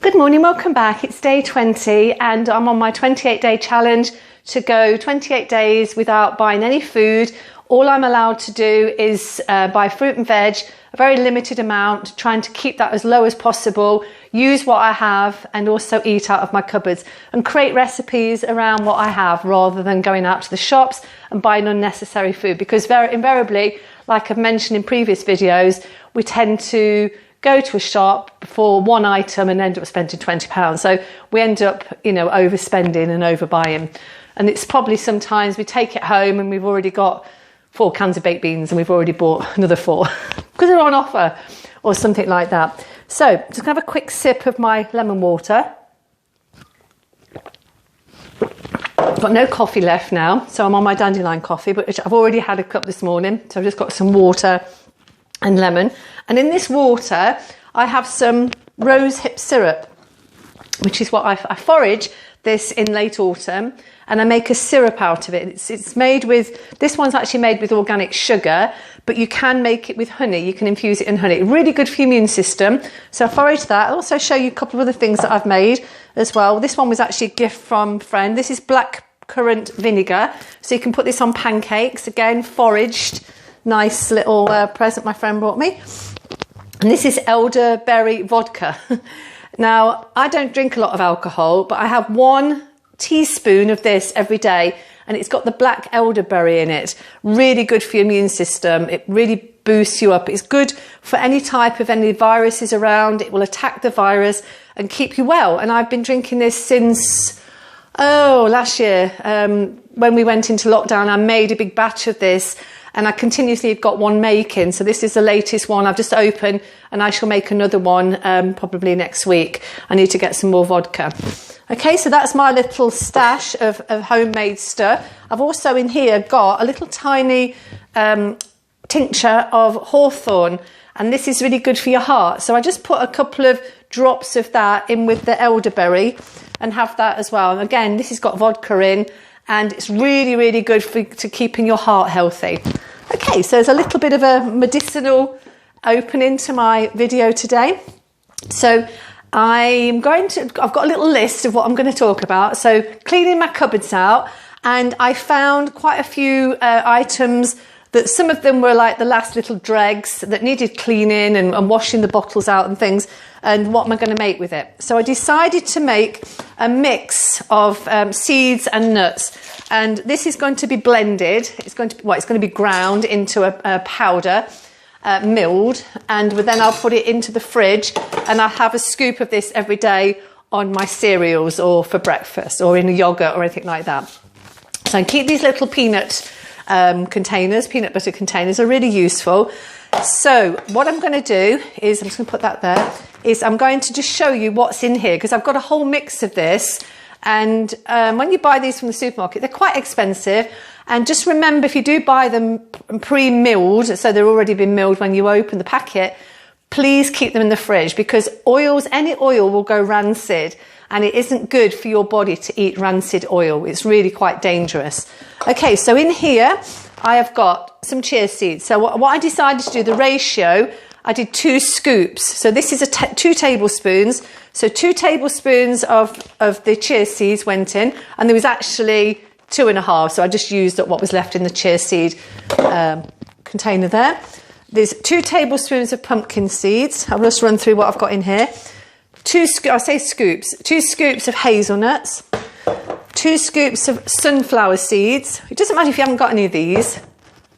Good morning, welcome back. It's day 20 and I'm on my 28-day challenge to go 28 days without buying any food. All I'm allowed to do is buy fruit and veg, a very limited amount, trying to keep that as low as possible, use what I have and also eat out of my cupboards and create recipes around what I have rather than going out to the shops and buying unnecessary food, because very invariably, like I've mentioned in previous videos, we tend to go to a shop for one item and end up spending £20. So we end up, overspending and overbuying. And it's probably sometimes we take it home and we've already got 4 cans of baked beans and we've already bought another 4 because they're on offer or something like that. So just gonna have a quick sip of my lemon water. I've got no coffee left now, so I'm on my dandelion coffee, but I've already had a cup this morning. So I've just got some water and lemon. And in this water, I have some rose hip syrup, which is what I forage this in late autumn, and I make a syrup out of it. It's made with, this one's actually made with organic sugar, but you can make it with honey. You can infuse it in honey. Really good for your immune system. So I forage that. I'll also show you a couple of other things that I've made as well. This one was actually a gift from a friend. This is black currant vinegar. So you can put this on pancakes. Again, foraged. Nice little present my friend brought me. And this is elderberry vodka. Now, I don't drink a lot of alcohol, but I have 1 teaspoon of this every day, and it's got the black elderberry in it. Really good for your immune system. It really boosts you up. It's good for any viruses around. It will attack the virus and keep you well. And I've been drinking this since, last year. When we went into lockdown, I made a big batch of this, and I continuously got one making. So this is the latest one I've just opened, and I shall make another one probably next week. I need to get some more vodka. Okay, so that's my little stash of homemade stuff. I've also in here got a little tiny tincture of hawthorn, and this is really good for your heart. So I just put a couple of drops of that in with the elderberry and have that as well. And again, this has got vodka in, and it's really, really good to keeping your heart healthy. Okay, so there's a little bit of a medicinal opening to my video today. So I've got a little list of what I'm going to talk about. So cleaning my cupboards out, and I found quite a few items that some of them were like the last little dregs that needed cleaning and washing the bottles out and things. And what am I going to make with it? So I decided to make a mix of seeds and nuts. And this is going to be blended. It's going to be ground into a powder, milled. And then I'll put it into the fridge. And I'll have a scoop of this every day on my cereals or for breakfast or in a yogurt or anything like that. So I keep these little peanut butter containers are really useful. So what I'm going to do is, I'm just going to put that there, is I'm going to just show you what's in here, because I've got a whole mix of this. And when you buy these from the supermarket, they're quite expensive. And just remember, if you do buy them pre-milled, so they're already been milled when you open the packet, please keep them in the fridge, because any oil will go rancid, and it isn't good for your body to eat rancid oil. It's really quite dangerous. Okay, so in here, I have got some chia seeds. So what I decided to do, the ratio, I did 2 scoops. So this is 2 tablespoons. So 2 tablespoons of the chia seeds went in, and there was actually 2.5. So I just used up what was left in the chia seed container there. There's 2 tablespoons of pumpkin seeds. I'll just run through what I've got in here. 2 scoops of hazelnuts, 2 scoops of sunflower seeds. It doesn't matter if you haven't got any of these,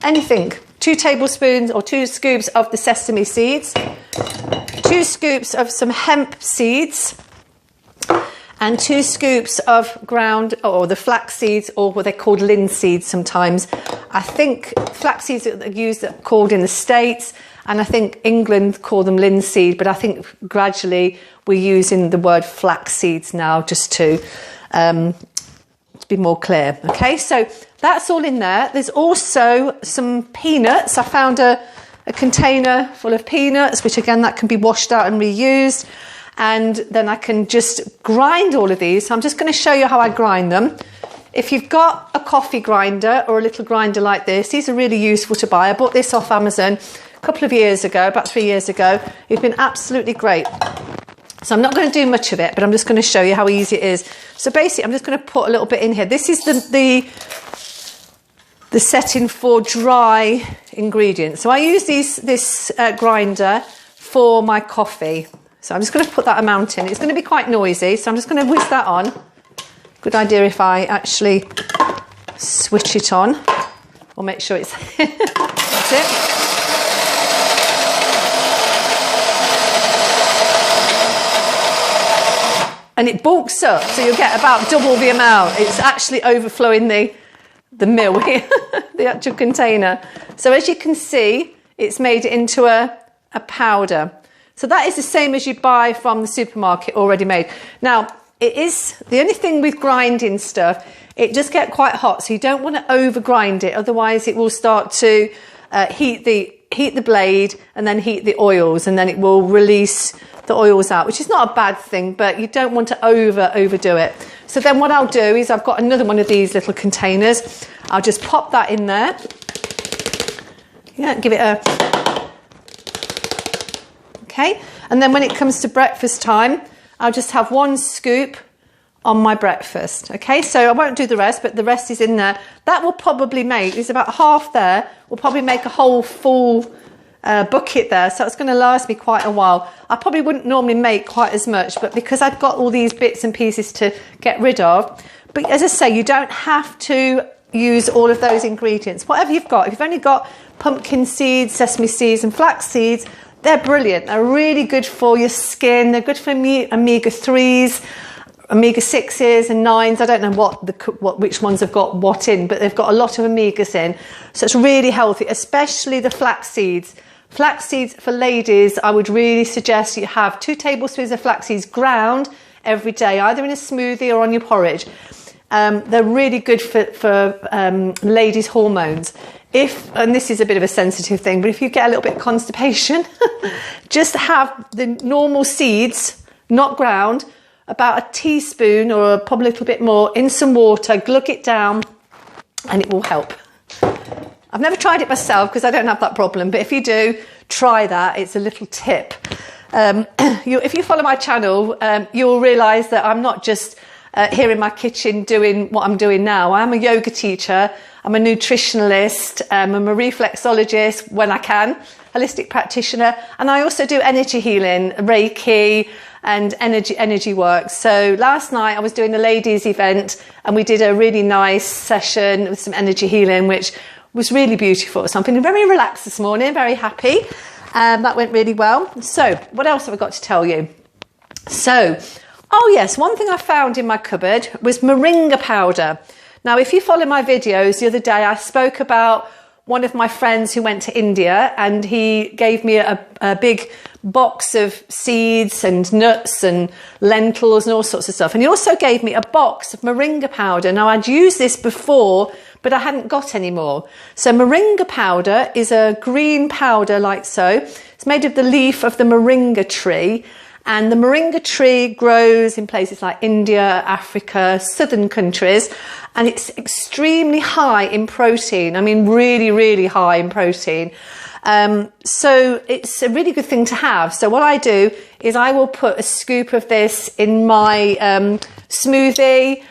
anything. 2 tablespoons or 2 scoops of the sesame seeds, 2 scoops of some hemp seeds, and 2 scoops of ground or the flax seeds, or what they're called linseed sometimes. I think flax seeds are called in the States, and I think England call them linseed, but I think gradually we're using the word flax seeds now just to be more clear. Okay, so that's all in there. There's also some peanuts. I found a container full of peanuts, which again, that can be washed out and reused. And then I can just grind all of these. So I'm just going to show you how I grind them. If you've got a coffee grinder or a little grinder like this, these are really useful to buy. I bought this off Amazon a couple of years ago, about 3 years ago. It's been absolutely great. So I'm not going to do much of it, but I'm just going to show you how easy it is. So basically, I'm just going to put a little bit in here. This is the setting for dry ingredients. So I use this grinder for my coffee. So I'm just going to put that amount in. It's going to be quite noisy, so I'm just going to whisk that on. Good idea if I actually switch it on. Or make sure it's... That's it. And it bulks up, so you'll get about double the amount. It's actually overflowing the mill here, the actual container. So as you can see, it's made it into a powder. So that is the same as you buy from the supermarket already made. Now, it is the only thing with grinding stuff, it does get quite hot, so you don't want to over grind it, otherwise it will start to heat the blade and then heat the oils, and then it will release the oils out, which is not a bad thing, but you don't want to overdo it. So then what I'll do is I've got another one of these little containers. I'll just pop that in there. Yeah, give it a... Okay, and then when it comes to breakfast time, I'll just have one scoop on my breakfast. Okay, so I won't do the rest, but the rest is in there. That will probably make, there's about half there, will probably make a whole full bucket there, so it's going to last me quite a while. I probably wouldn't normally make quite as much, but because I've got all these bits and pieces to get rid of, but as I say, you don't have to use all of those ingredients. Whatever you've got, if you've only got pumpkin seeds, sesame seeds and flax seeds, they're brilliant. They're really good for your skin. They're good for omega-3s, omega-6s and 9s. I don't know which ones have got what in, but they've got a lot of omegas in. So it's really healthy, especially the flax seeds. Flax seeds for ladies, I would really suggest you have 2 tablespoons of flax seeds ground every day, either in a smoothie or on your porridge. They're really good for ladies' hormones. And this is a bit of a sensitive thing, but if you get a little bit of constipation, just have the normal seeds, not ground, about a teaspoon or probably a little bit more in some water, glug it down, and it will help. I've never tried it myself because I don't have that problem, but if you do, try that. It's a little tip. If you follow my channel, you'll realise that I'm not just here in my kitchen doing what I'm doing now. I'm a yoga teacher, I'm a nutritionalist, I'm a reflexologist when I can, holistic practitioner, and I also do energy healing, Reiki, and energy work. So last night I was doing a ladies event and we did a really nice session with some energy healing, which was really beautiful. So I'm feeling very relaxed this morning, very happy. That went really well. So what else have I got to tell you? So, oh yes, one thing I found in my cupboard was moringa powder. Now, if you follow my videos, the other day I spoke about one of my friends who went to India, and he gave me a big box of seeds and nuts and lentils and all sorts of stuff. And he also gave me a box of moringa powder. Now, I'd used this before, but I hadn't got any more. So moringa powder is a green powder like so. It's made of the leaf of the moringa tree. And the moringa tree grows in places like India, Africa, southern countries, and it's extremely high in protein. I mean, really, really high in protein. So it's a really good thing to have. So what I do is I will put a scoop of this in my smoothie,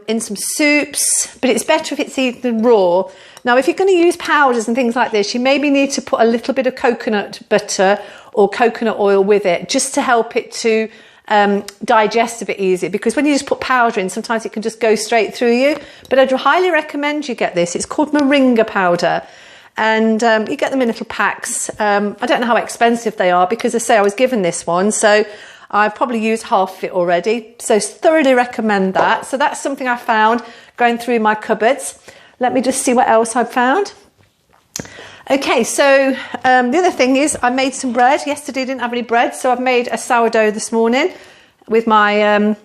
in some soups, but it's better if it's eaten raw. Now, if you're going to use powders and things like this, you maybe need to put a little bit of coconut butter or coconut oil with it, just to help it to digest a bit easier, because when you just put powder in, sometimes it can just go straight through you. But I'd highly recommend you get this. It's called moringa powder, and you get them in little packs. I don't know how expensive they are, because I say I was given this one, so I've probably used half of it already. So thoroughly recommend that. So that's something I found going through my cupboards. Let me just see what else I've found. Okay, so the other thing is I made some bread. Yesterday I didn't have any bread, so I've made a sourdough this morning with my,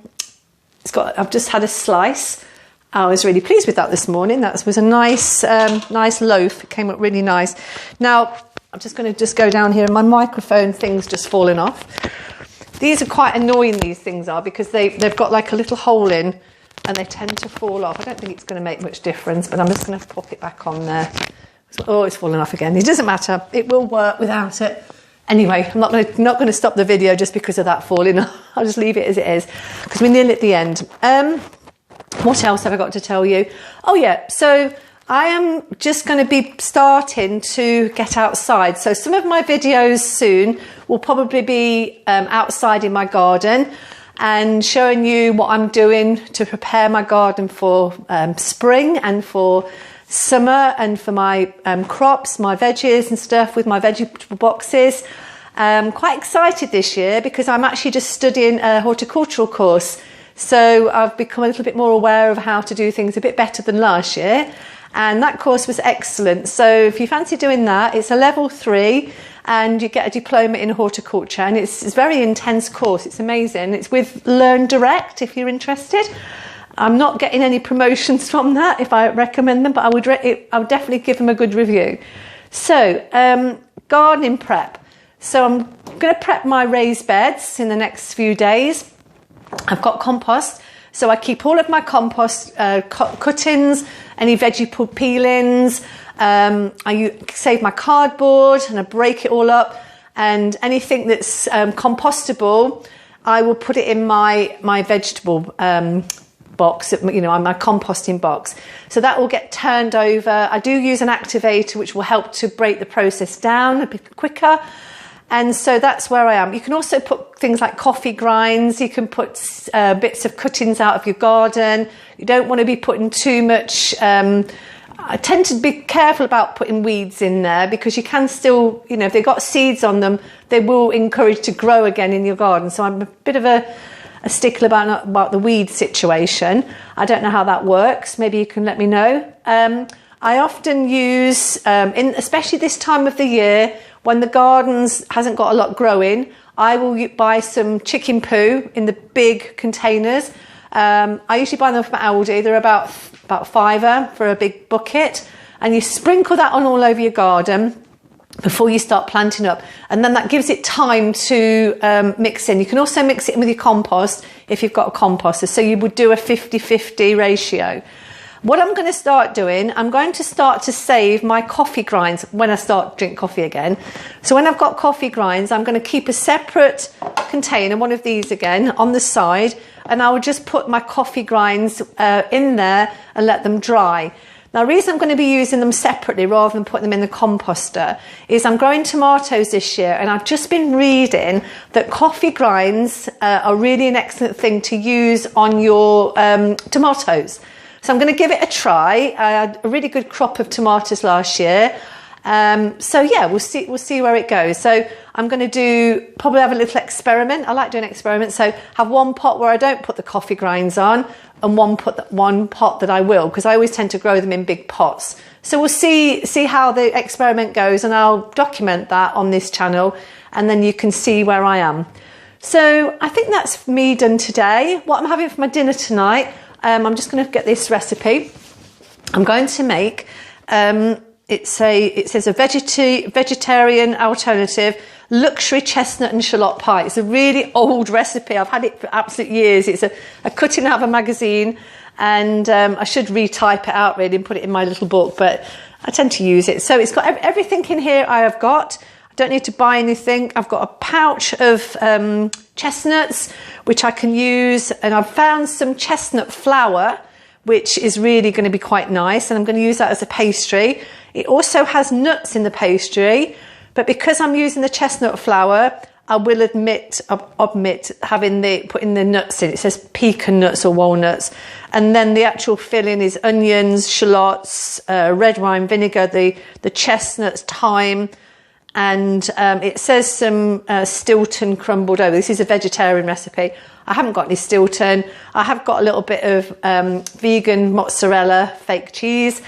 I've just had a slice. I was really pleased with that this morning. That was a nice, nice loaf. It came up really nice. Now, I'm just going to go down here, and my microphone thing's just fallen off. These are quite annoying, these things are, because they've got like a little hole in, and they tend to fall off. I don't think it's going to make much difference, but I'm just going to pop it back on there. Oh, it's fallen off again. It doesn't matter. It will work without it. Anyway, I'm not going to stop the video just because of that falling. I'll just leave it as it is because we're nearly at the end. What else have I got to tell you? Oh yeah, so I am just going to be starting to get outside. So some of my videos soon will probably be outside in my garden and showing you what I'm doing to prepare my garden for spring and for summer and for my crops, my veggies and stuff with my vegetable boxes. Quite excited this year because I'm actually just studying a horticultural course. So I've become a little bit more aware of how to do things a bit better than last year. And that course was excellent. So if you fancy doing that, it's a level 3 and you get a diploma in horticulture. And it's a very intense course. It's amazing. It's with Learn Direct if you're interested. I'm not getting any promotions from that if I recommend them, but I would definitely give them a good review. So gardening prep. So I'm going to prep my raised beds in the next few days. I've got compost. So I keep all of my compost cuttings, any vegetable peelings. I save my cardboard and I break it all up. And anything that's compostable, I will put it in my vegetable box, my composting box. So that will get turned over. I do use an activator which will help to break the process down a bit quicker. And so that's where I am. You can also put things like coffee grinds. You can put bits of cuttings out of your garden. You don't want to be putting too much. I tend to be careful about putting weeds in there because you can still, if they've got seeds on them, they will encourage to grow again in your garden. So I'm a bit of a stickler about the weed situation. I don't know how that works. Maybe you can let me know. I often use, especially this time of the year, when the gardens hasn't got a lot growing, I will buy some chicken poo in the big containers. I usually buy them from Aldi. They're about £5 for a big bucket. And you sprinkle that on all over your garden before you start planting up. And then that gives it time to mix in. You can also mix it in with your compost if you've got a composter. So you would do a 50-50 ratio. What I'm going to start doing, I'm going to start to save my coffee grinds when I start drink coffee again. So when I've got coffee grinds, I'm going to keep a separate container, one of these again, on the side, and I will just put my coffee grinds in there and let them dry. Now, the reason I'm going to be using them separately rather than putting them in the composter is I'm growing tomatoes this year, and I've just been reading that coffee grinds are really an excellent thing to use on your tomatoes. So I'm going to give it a try. I had a really good crop of tomatoes last year. So yeah, we'll see where it goes. So I'm going to probably have a little experiment. I like doing experiments. So have one pot where I don't put the coffee grinds on and one pot that I will, because I always tend to grow them in big pots. So we'll see how the experiment goes, and I'll document that on this channel, and then you can see where I am. So I think that's me done today. What I'm having for my dinner tonight, I'm just going to get this recipe. I'm going to make, it says a vegetarian alternative luxury chestnut and shallot pie. It's a really old recipe. I've had it for absolute years. It's a cutting out of a magazine, and I should retype it out really and put it in my little book, but I tend to use it. So it's got everything in here I have got. I don't need to buy anything. I've got a pouch of chestnuts, which I can use, and I've found some chestnut flour, which is really going to be quite nice, and I'm going to use that as a pastry. It also has nuts in the pastry, but because I'm using the chestnut flour, I will omit putting the nuts in. It says pecan nuts or walnuts, and then the actual filling is onions, shallots, red wine vinegar, the chestnuts, thyme, and it says some Stilton crumbled over. This is a vegetarian recipe. I haven't got any Stilton. I have got a little bit of vegan mozzarella, fake cheese,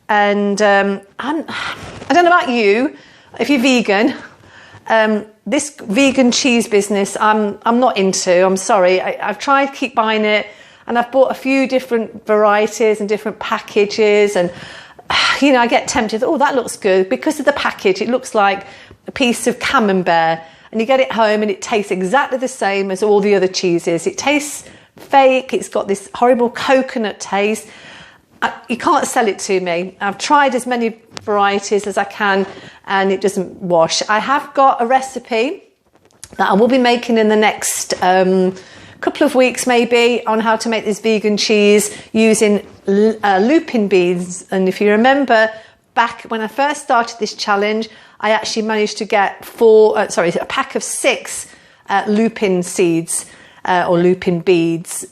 and I don't know about you, if you're vegan. This vegan cheese business, I'm not into. I'm sorry. I've tried to keep buying it, and I've bought a few different varieties and different packages, and I get tempted. Oh, that looks good because of the package. It looks like a piece of camembert, and you get it home and it tastes exactly the same as all the other cheeses. It tastes fake. It's got this horrible coconut taste. you can't sell it to me. I've tried as many varieties as I can and it doesn't wash. I have got a recipe that I will be making in the next couple of weeks maybe on how to make this vegan cheese using lupin beans. And if you remember back when I first started this challenge, I actually managed to get a pack of 6 lupin seeds or lupin beans,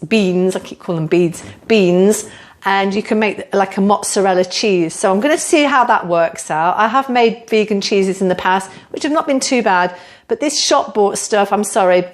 I keep calling them beans, and you can make like a mozzarella cheese. So I'm going to see how that works out. I have made vegan cheeses in the past, which have not been too bad, but this shop bought stuff, I'm sorry,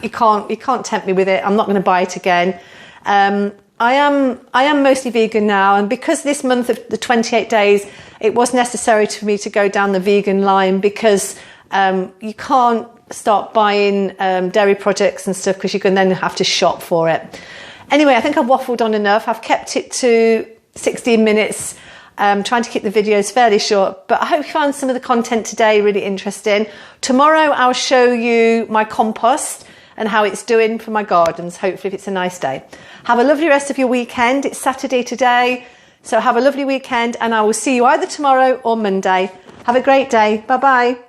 you can't tempt me with it. I'm not going to buy it again. I am mostly vegan now, and because this month of the 28 days, it was necessary for me to go down the vegan line, because you can't start buying dairy products and stuff because you can then have to shop for it. Anyway, I think I've waffled on enough. I've kept it to 16 minutes, trying to keep the videos fairly short, but I hope you found some of the content today really interesting. Tomorrow I'll show you my compost and how it's doing for my gardens, hopefully if it's a nice day. Have a lovely rest of your weekend. It's Saturday today, so have a lovely weekend, and I will see you either tomorrow or Monday. Have a great day. Bye-bye.